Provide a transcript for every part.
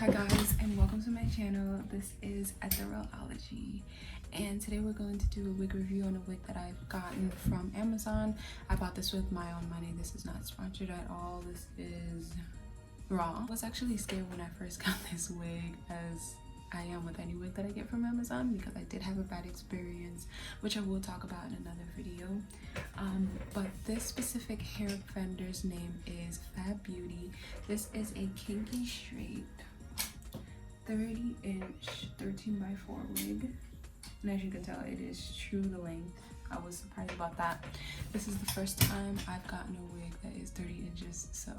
Hi guys, and welcome to my channel. This is Ethereology, and today we're going to do a wig review on a wig that I've gotten from Amazon. I bought this with my own money. This is not sponsored at all. This is raw. I was actually scared when I first got this wig, as I am with any wig that I get from Amazon, because I did have a bad experience, which I will talk about in another video. But this specific hair vendor's name is Fabeauty. This is a kinky straight 30-inch 13x4 wig, and as you can tell, it is true to length. I was surprised about that. This is the first time I've gotten a wig that is 30 inches, so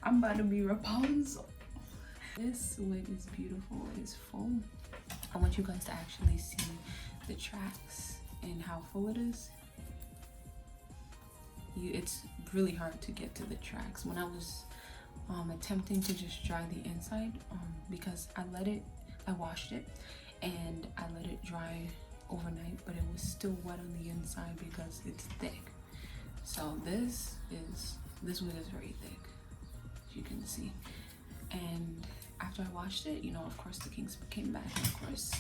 I'm about to be Rapunzel. This wig is beautiful. It is full. I want you guys to actually see the tracks and how full it is. It's really hard to get to the tracks. When I was attempting to just dry the inside, because I washed it and I let it dry overnight, but it was still wet on the inside because it's thick. So this wig is very thick, as you can see. And after I washed it, you know, of course the kinks came back, of course.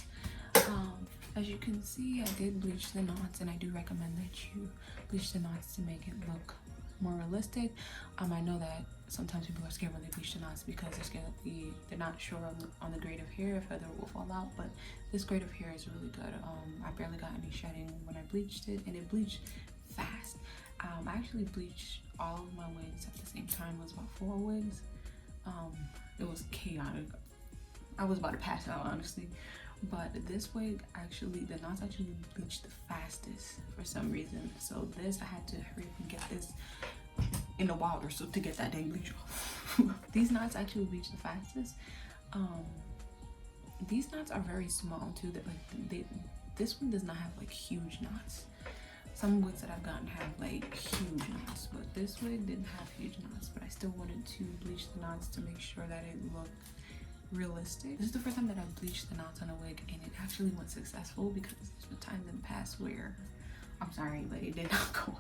As you can see, I did bleach the knots, and I do recommend that you bleach the knots to make it look more realistic. I know that sometimes people are scared when they bleach the knots because they're scared that they're not sure on the grade of hair if either will fall out, but this grade of hair is really good. I barely got any shedding when I bleached it, and it bleached fast. I actually bleached all of my wigs at the same time. It was about 4 wigs. It was chaotic. I was about to pass out, honestly. But this wig, actually, the knots actually bleached the fastest for some reason. So this, I had to hurry up and get this in the water so to get that dang bleach off. These knots actually bleach the fastest. These knots are very small too. That this one does not have like huge knots. Some wigs that I've gotten have like huge knots, but this wig didn't have huge knots. But I still wanted to bleach the knots to make sure that it looked realistic. This is the first time that I bleached the knots on a wig, and it actually went successful, because there's been times in the past where, I'm sorry, but it did not go.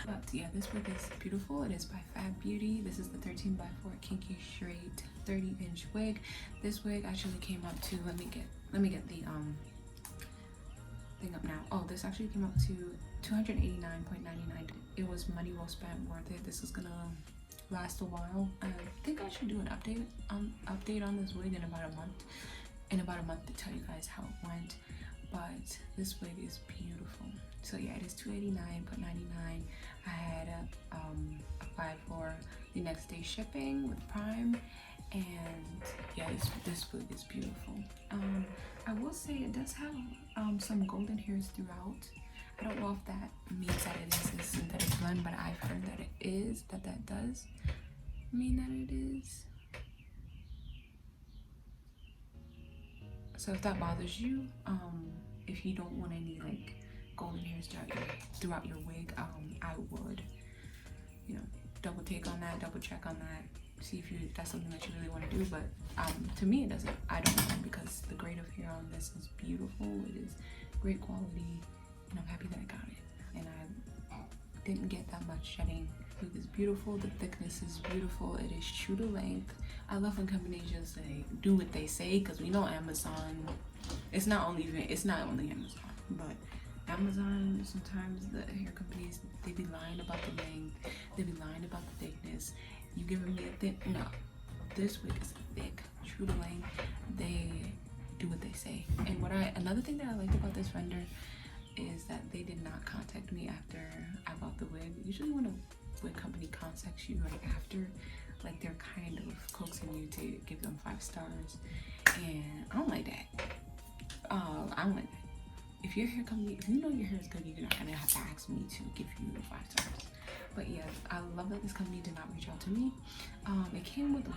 But yeah, this wig is beautiful. It is by Fabeauty. This is the 13x4 kinky straight 30-inch wig. This wig actually came up to, let me get the thing up now. Oh, this actually came up to $289.99. It was money well spent, worth it. This is gonna last a while. I think I should do an update on this wig in about a month to tell you guys how it went. But this wig is beautiful. So yeah, it is $289.99. I had applied for the next day shipping with Prime, and yeah, this wig is beautiful. I will say it does have some golden hairs throughout. I don't know if that means that it is a synthetic blend, but I've heard that it is, that does mean that it is. So if that bothers you, if you don't want any like golden hairs throughout your wig, I would, you know, double check on that, see if that's something that you really want to do. But to me it doesn't. I don't know, because the grade of hair on this is beautiful. It is great quality, and I'm happy that I got it. And I didn't get that much shedding. It is beautiful. The thickness is beautiful. It is true to length. I love when companies just say do what they say, because we know Amazon. It's not only Amazon, but Amazon, sometimes the hair companies, they be lying about the length. They be lying about the thickness. You giving me a thick? No, this wig is thick, true to length. They do what they say. And another thing that I liked about this vendor is that they did not contact me after I bought the wig. Usually when a wig company contacts you right after, like, they're kind of coaxing you to give them 5 stars, and I don't like that. I don't like that. If your hair company, if you know your hair is good, you're not gonna have to ask me to give you 5 stars. But yeah, I love that this company did not reach out to me. It came with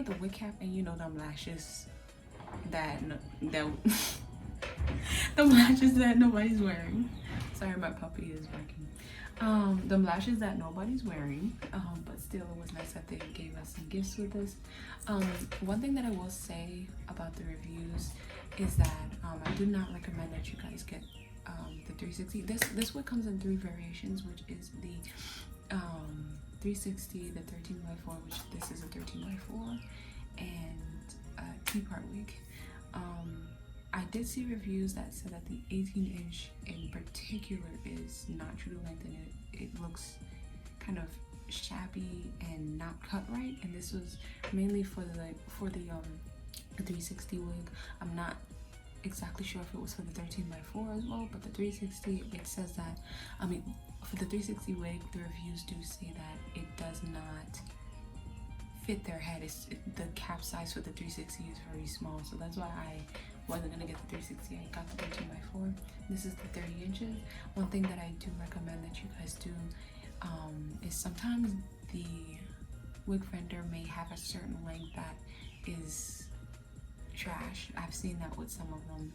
a wig cap, and you know them lashes that the lashes that nobody's wearing. Sorry, my puppy is barking. The lashes that nobody's wearing. But still, it was nice that they gave us some gifts with this. One thing that I will say about the reviews is that I do not recommend that you guys get the 360. This wig comes in 3 variations, which is the 360, the 13x4, which this is a 13x4, and a T-part wig. I did see reviews that said that the 18-inch in particular is not true to length, and it looks kind of shabby and not cut right. And this was mainly for the 360 wig. I'm not exactly sure if it was for the 13x4 as well, but the 360, it says that, I mean, for the 360 wig, the reviews do say that it does not fit their head. The cap size for the 360 is very small, so that's why I wasn't gonna get the 360. I got the 13x4. This is the 30 inches. One thing that I do recommend that you guys do is sometimes the wig vendor may have a certain length that is trash. I've seen that with some of them.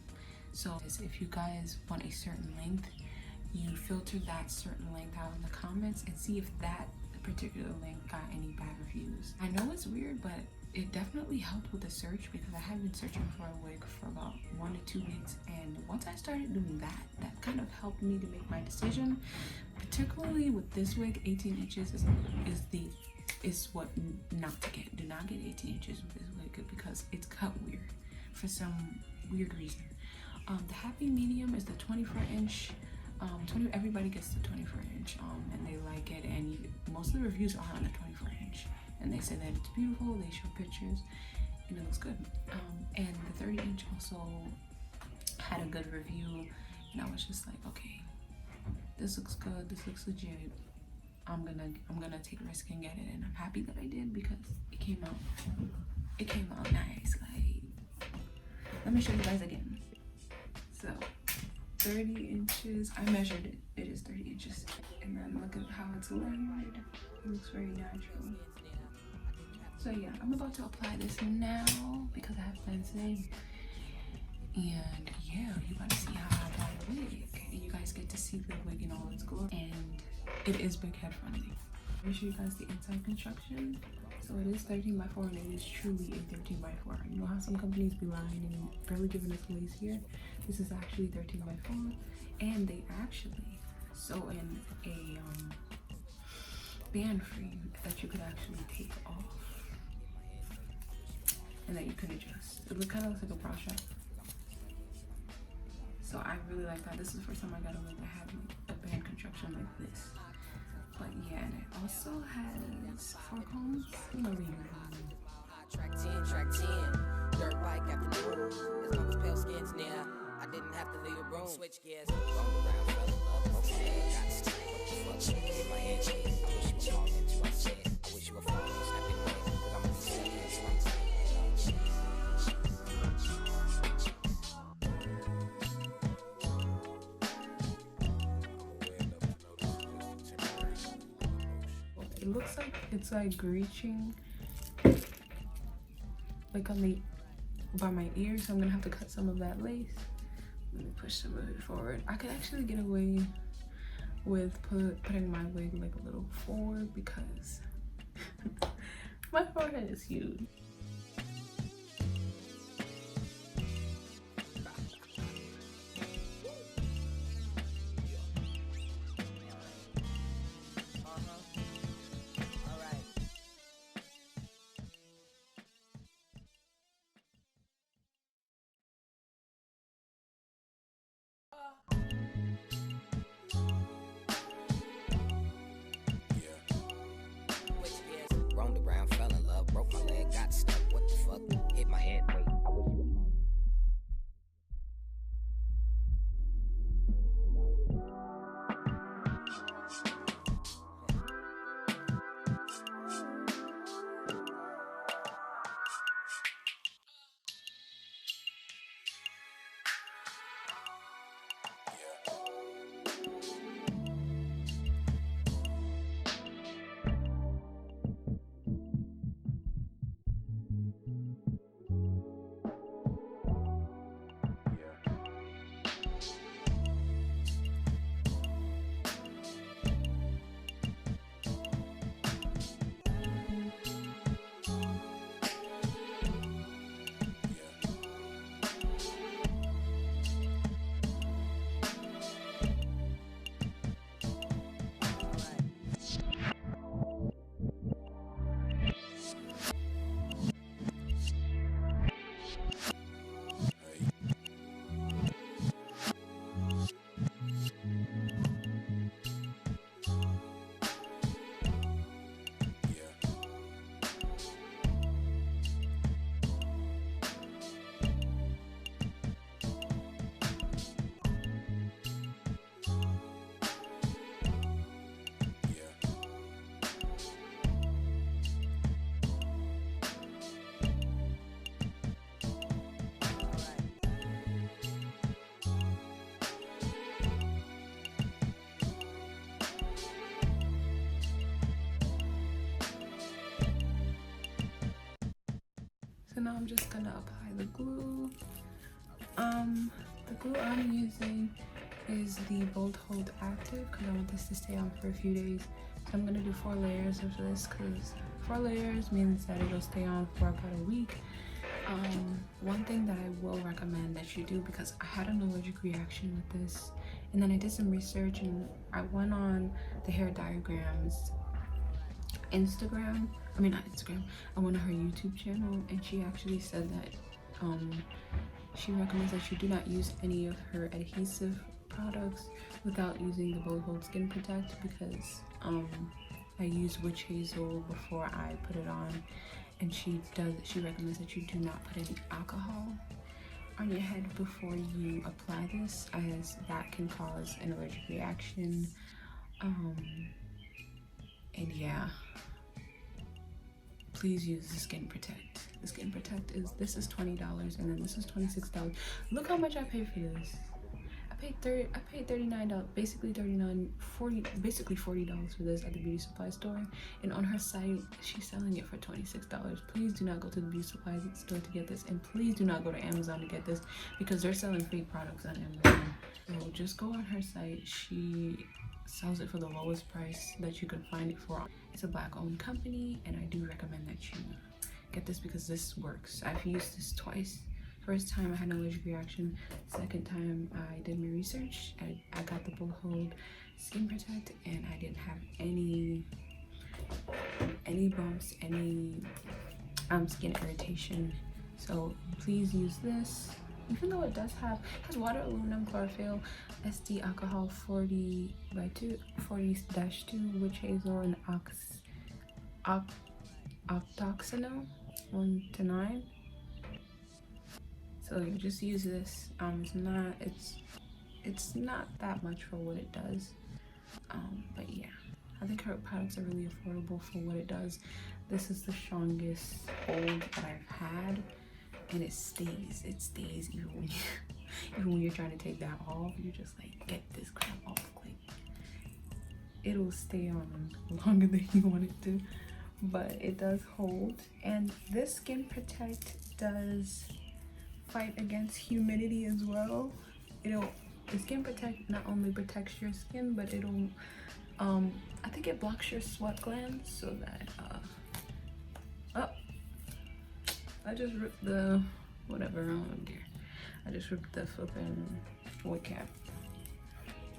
So if you guys want a certain length, you filter that certain length out in the comments and see if that particular length got any bad reviews. I know it's weird, but it definitely helped with the search, because I had been searching for a wig for about 1 to 2 weeks, and once I started doing that kind of helped me to make my decision. Particularly with this wig, 18 inches is what not to get. Do not get 18 inches with this wig because it's cut weird for some weird reason. The happy medium is the 24-inch. Everybody gets the 24-inch, and they like it, and most of the reviews are on the 24-inch, and they say that it's beautiful. They show pictures, and it looks good. And the 30-inch also had a good review, and I was just like, okay, this looks good. This looks legit. I'm gonna take a risk and get it, and I'm happy that I did because it came out nice. Like, let me show you guys again. So 30 inches, I measured it, it is 30 inches. And then look at how it's layered. It looks very natural. So yeah, I'm about to apply this now because I have plans today. And yeah, you got to see how I apply the wig. And you guys get to see the wig in all its glory. And it is big head friendly. Let me show you guys the inside construction. So it is 13x4, and it is truly a 13x4. You know how some companies be lying and barely giving us lace here? This is actually 13x4, and they actually sew in a band frame that you could actually take off and that you can adjust. It kind of looks like a bra strap. So I really like that. This is the first time I got a wig that had a band construction like this. But yeah, and it also has 4 combs. You know, Track 10, dirt bike after the room. As long as pale skin's near, I didn't have to leave a room. Switch gears, roll around, fell in love, broke my leg, got stuck. What the fuck, get my hand changed. I wish you were falling into my set. I wish you were falling, snapping neck, cause I'm gonna be stuck in this. it looks like it's like reaching like on the by my ear, so I'm gonna have to cut some of that lace. Let me push some of it forward. I could actually get away with putting my wig like a little forward because my forehead is huge. So now I'm just gonna apply the glue. The glue I'm using is the Bold Hold Active because I want this to stay on for a few days. So I'm gonna do 4 layers of this because 4 layers means that it'll stay on for about a week. One thing that I will recommend that you do, because I had an allergic reaction with this, and then I did some research and I went on the Hair Diagrams Instagram, I mean not Instagram, I went on her YouTube channel, and she actually said that she recommends that you do not use any of her adhesive products without using the Bold Hold Skin Protect, because I used witch hazel before I put it on, and she recommends that you do not put any alcohol on your head before you apply this, as that can cause an allergic reaction. And yeah, please use the Skin Protect. The Skin Protect this is $20, and then this is $26. Look how much I paid for this. I paid $39, basically basically $40 for this at the beauty supply store, and on her site she's selling it for $26. Please do not go to the beauty supply store to get this, and please do not go to Amazon to get this because they're selling fake products on Amazon. So just go on her site. She sells it for the lowest price that you can find it for. It's a Black owned company, and I do recommend that you get this because this works. I've used this twice. First time I had an allergic reaction. Second time I did my research. I got the Bold Hold Skin Protect, and I didn't have any bumps, any skin irritation. So please use this. Even though it has water, aluminum, chlorophyll, SD alcohol 40/2, witch hazel, and octoxanol 1-9. So you just use this. It's not that much for what it does. But yeah, I think her products are really affordable for what it does. This is the strongest hold that I've had, and it stays even when you're trying to take that off. You're just like, get this crap off quick. It'll stay on longer than you want it to, but it does hold. And this Skin Protect does fight against humidity as well. The Skin Protect not only protects your skin, but it'll I think it blocks your sweat glands so that I just ripped the whatever, I don't care. I just ripped the flipping wig cap.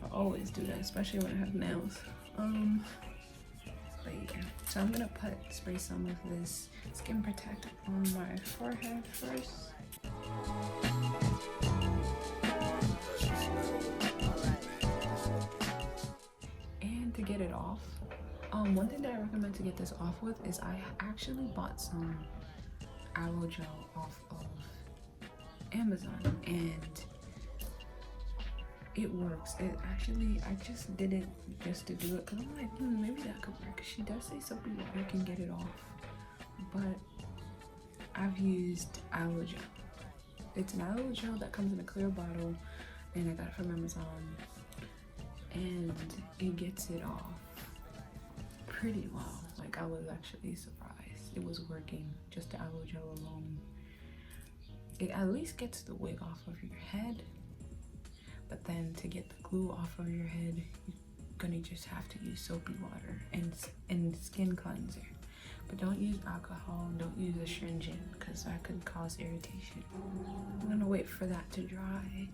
I always do that, especially when I have nails. But yeah, so I'm gonna spray some of this Skin Protect on my forehead first. And to get it off, one thing that I recommend to get this off with is I actually bought some aloe gel off of Amazon, and it works. I just did it just to do it because I'm like, maybe that could work. She does say soapy water can get it off, but I've used aloe gel. It's an aloe gel that comes in a clear bottle, and I got it from Amazon, and it gets it off pretty well. Like, I was actually surprised. It was working, just the aloe gel alone. It at least gets the wig off of your head, but then to get the glue off of your head, you're gonna just have to use soapy water and skin cleanser. But don't use alcohol, don't use astringent, because that could cause irritation. I'm gonna wait for that to dry.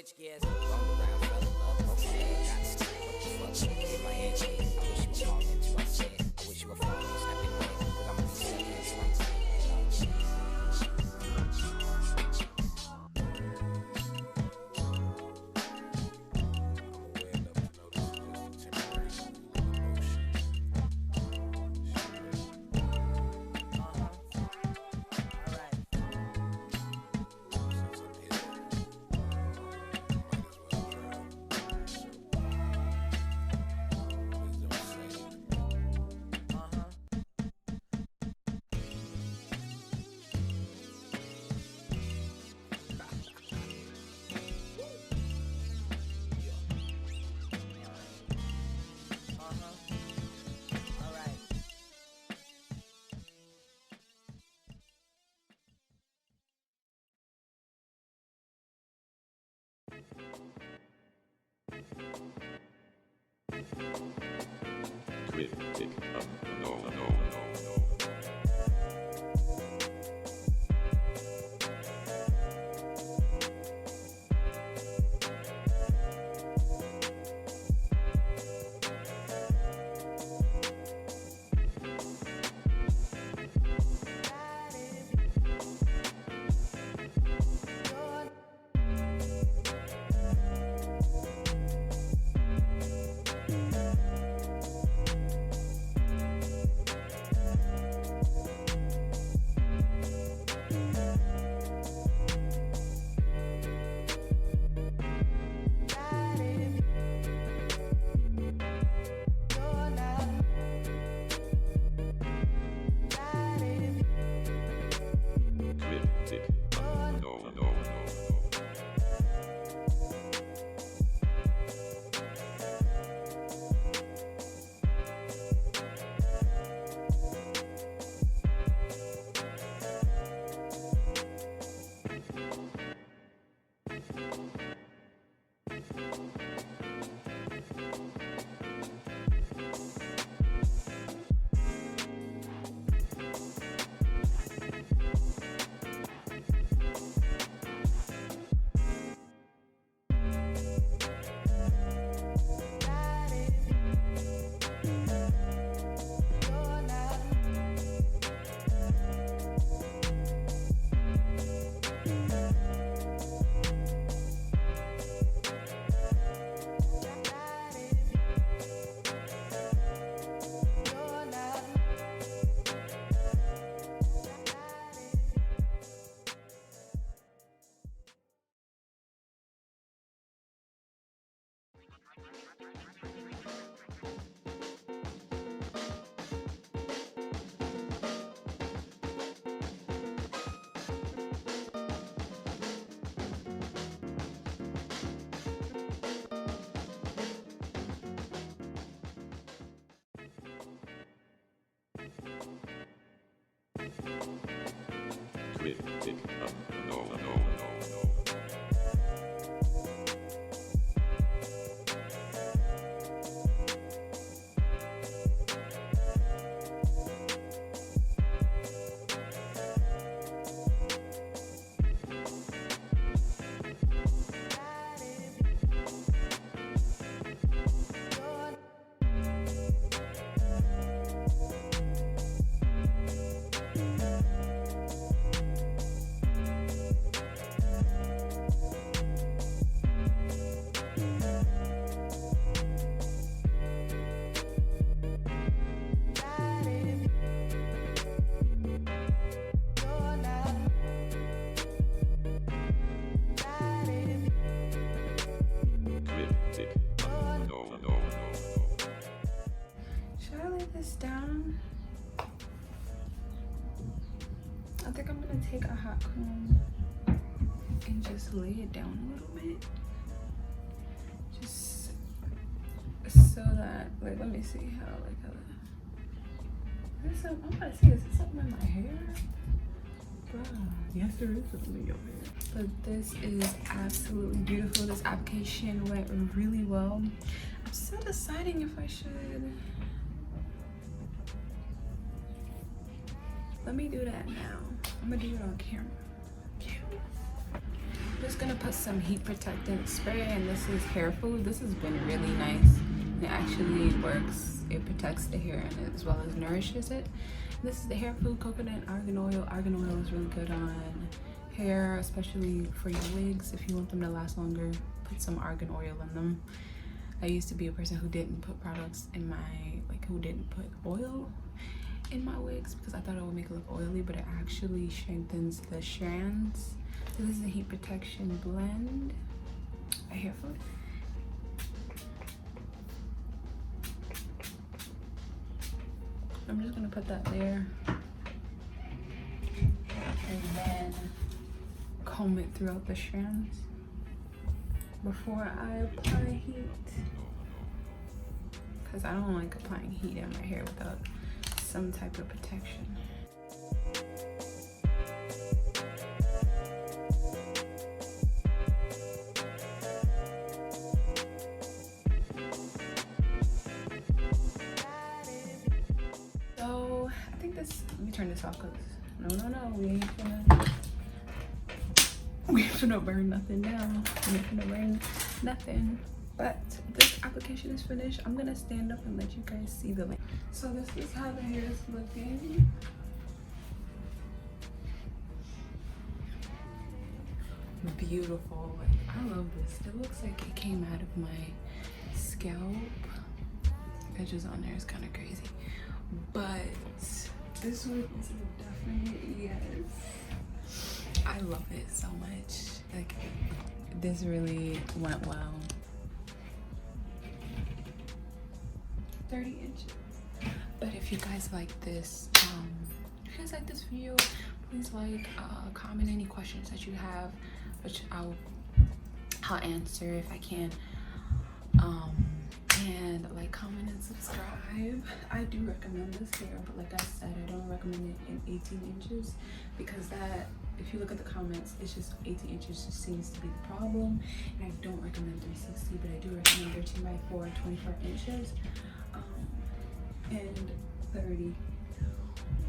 switch gears. Round around, fell in love, okay. Got to stick what the fuck. Get my hand changed. I wish you were falling into I said. I wish you were falling, snapping back. Cause I'm gonna be stuck here till I'm dead. Quit it up. No. Quit it up. No. Should I lay this down? I think I'm gonna take a hot comb and just lay it down a little bit. Just so that, like, let me see how, is there I'm about to see, is there something in my hair? Yes, there is something in your hair. But this is absolutely beautiful. This application went really well. I'm still deciding if I should. Let me do that now. I'm gonna do it on camera. just gonna put some heat protectant spray, and this is hair food. This has been really nice. It actually works. It protects the hair and as well as nourishes it. This is the hair food coconut argan oil. Argan oil is really good on hair, especially for your wigs. If you want them to last longer, put some argan oil in them. I used to be a person who didn't put products in my, who didn't put oil in my wigs because I thought it would make it look oily, but it actually strengthens the strands. So this is a heat protection blend, a hair food. I'm just gonna put that there and then comb it throughout the strands before I apply heat, because I don't like applying heat in my hair without some type of protection. So I think this, let me turn this off because no, we ain't gonna burn nothing down. We ain't gonna burn nothing. But this application is finished. I'm gonna stand up and let you guys see the link. So this is how the hair is looking. Beautiful. I love this. It looks like it came out of my scalp. Edges on there is kind of crazy. But this one is definitely yes. I love it so much. Like, this really went well. 30 inches. But if you guys like this, video, please comment any questions that you have, which I'll answer if I can. And comment and subscribe. I do recommend this hair, but like I said, I don't recommend it in 18 inches because that, if you look at the comments, it's just 18 inches just seems to be the problem. And I don't recommend 360, but I do recommend 13x4, 24 inches, and 30.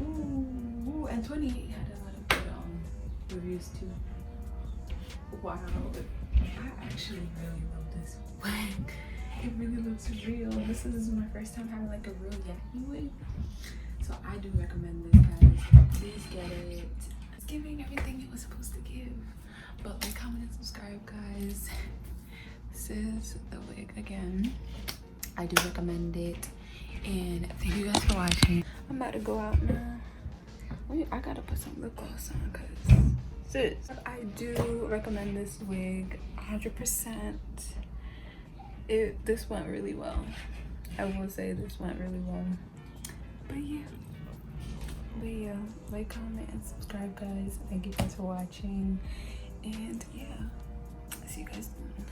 Ooh, and 28 had a lot of good reviews too. Wow, I actually really love this wig. It really looks real. This is my first time having like a real Yaki wig, so I do recommend this, guys. Please get it. It's giving everything it was supposed to give. But comment and subscribe, guys. This is the wig again. I do recommend it, and thank you guys for watching. I'm about to go out now. I gotta put some lip gloss on because sis, I do recommend this wig 100%. This went really well. I will say this went really well. But yeah, comment and subscribe, guys. Thank you guys for watching, and yeah, see you guys soon.